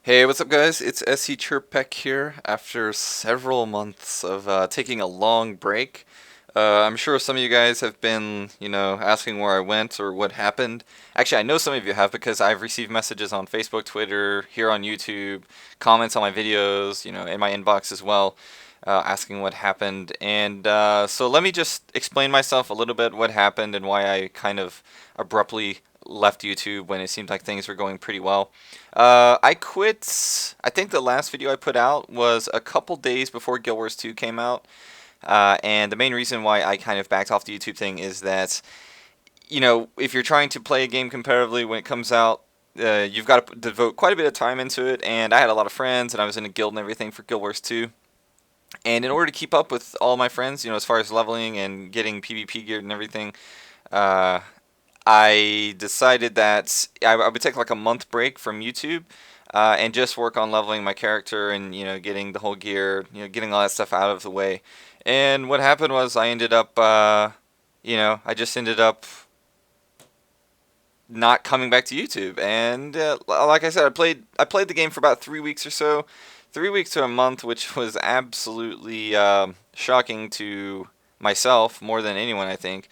Hey, what's up, guys? It's SC Chirp here after several months of taking a long break. I'm sure some of you guys have been, asking where I went or what happened. Actually, I know some of you have because I've received messages on Facebook, Twitter, here on YouTube, comments on my videos, in my inbox as well, asking what happened. And so let me just explain myself a little bit, what happened, and why I kind of abruptly left YouTube when it seemed like things were going pretty well. I quit. I think the last video I put out was a couple days before Guild Wars 2 came out. And the main reason why I kind of backed off the YouTube thing is that, if you're trying to play a game competitively when it comes out, you've got to devote quite a bit of time into it. And I had a lot of friends, and I was in a guild and everything for Guild Wars 2. And in order to keep up with all my friends, as far as leveling and getting PvP gear and everything, uh, I decided that I would take like a month break from YouTube and just work on leveling my character and getting the whole gear, getting all that stuff out of the way. And what happened was I ended up, I just ended up not coming back to YouTube. And like I said, I played the game for about 3 weeks or so, 3 weeks to a month, which was absolutely shocking to myself more than anyone, I think.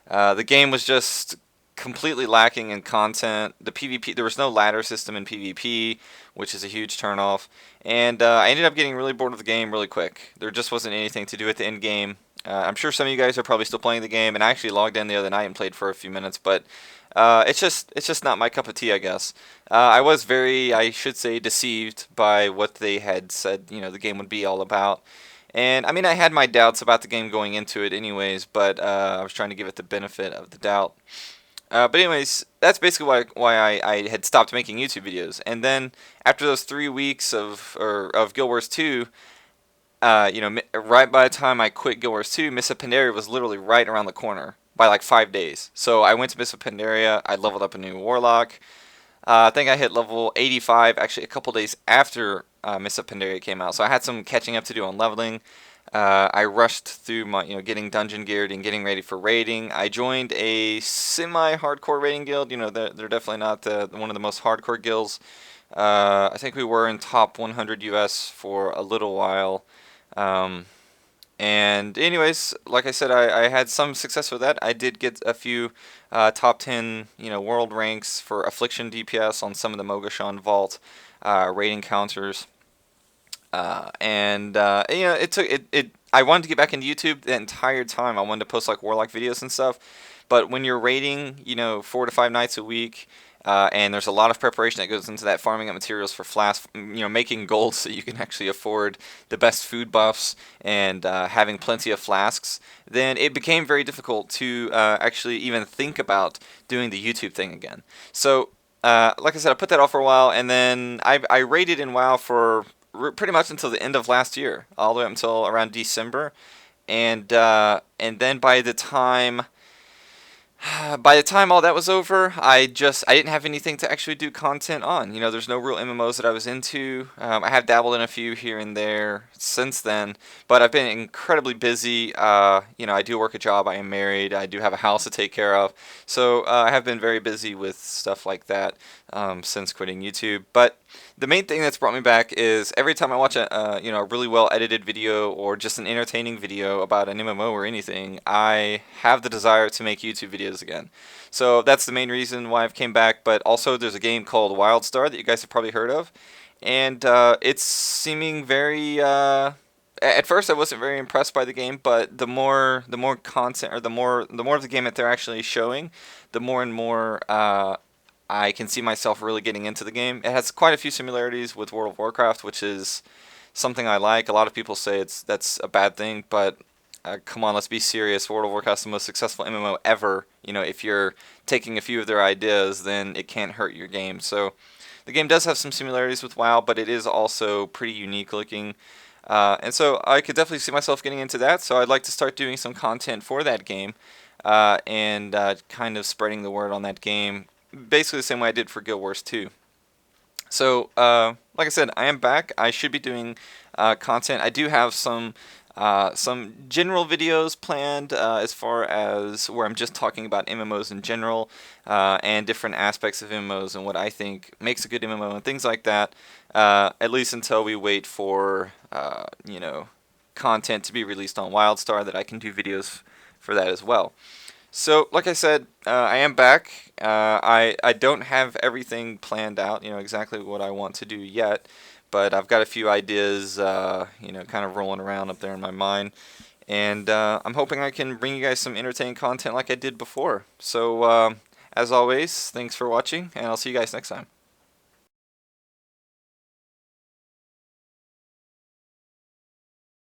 The game was just completely lacking in content. The PvP, there was no ladder system in PvP, which is a huge turnoff. And I ended up getting really bored of the game really quick. There just wasn't anything to do at the end game. I'm sure some of you guys are probably still playing the game, and I actually logged in the other night and played for a few minutes, but it's just not my cup of tea, I guess. I was very, I should say, deceived by what they had said, the game would be all about. And I mean, I had my doubts about the game going into it, anyways, but I was trying to give it the benefit of the doubt. But anyways, that's basically why I had stopped making YouTube videos. And then after those 3 weeks of Guild Wars 2, right by the time I quit Guild Wars 2, Missa Pandaria was literally right around the corner by like 5 days. So I went to Missa Pandaria. I leveled up a new Warlock. I think I hit level 85 actually a couple days after Missa Pandaria came out. So I had some catching up to do on leveling. I rushed through my, getting dungeon geared and getting ready for raiding. I joined a semi-hardcore raiding guild. They're definitely not one of the most hardcore guilds. I think we were in top 100 US for a little while. Um, and anyways, like I said, I had some success with that. I did get a few top 10, world ranks for Affliction DPS on some of the Mogashan Vault raiding counters. And it took it. I wanted to get back into YouTube the entire time. I wanted to post like Warlock videos and stuff. But when you're raiding, 4 to 5 nights a week, and there's a lot of preparation that goes into that, farming up materials for flasks, making gold so you can actually afford the best food buffs and having plenty of flasks, then it became very difficult to actually even think about doing the YouTube thing again. So, like I said, I put that off for a while, and then I raided in WoW for pretty much until the end of last year, all the way up until around December, and then by the time all that was over, I didn't have anything to actually do content on. There's no real MMOs that I was into. I have dabbled in a few here and there since then, but I've been incredibly busy. I do work a job. I am married. I do have a house to take care of. So I have been very busy with stuff like that since quitting YouTube. But the main thing that's brought me back is every time I watch a really well edited video or just an entertaining video about an MMO or anything, I have the desire to make YouTube videos again. So that's the main reason why I've came back. But also, there's a game called WildStar that you guys have probably heard of, and it's seeming very. At first, I wasn't very impressed by the game, but the more content or the more of the game that they're actually showing, the more and more I can see myself really getting into the game. It has quite a few similarities with World of Warcraft, which is something I like. A lot of people say that's a bad thing, but come on, let's be serious. World of Warcraft is the most successful MMO ever. If you're taking a few of their ideas, then it can't hurt your game. So the game does have some similarities with WoW, but it is also pretty unique looking. And so I could definitely see myself getting into that. So I'd like to start doing some content for that game and kind of spreading the word on that game, basically the same way I did for Guild Wars 2. So, like I said, I am back. I should be doing content. I do have some some general videos planned as far as where I'm just talking about MMOs in general and different aspects of MMOs and what I think makes a good MMO and things like that. At least until we wait for content to be released on WildStar that I can do videos for that as well. So, like I said, I am back. I don't have everything planned out, exactly what I want to do yet, but I've got a few ideas, kind of rolling around up there in my mind, and I'm hoping I can bring you guys some entertaining content like I did before. So, as always, thanks for watching, and I'll see you guys next time.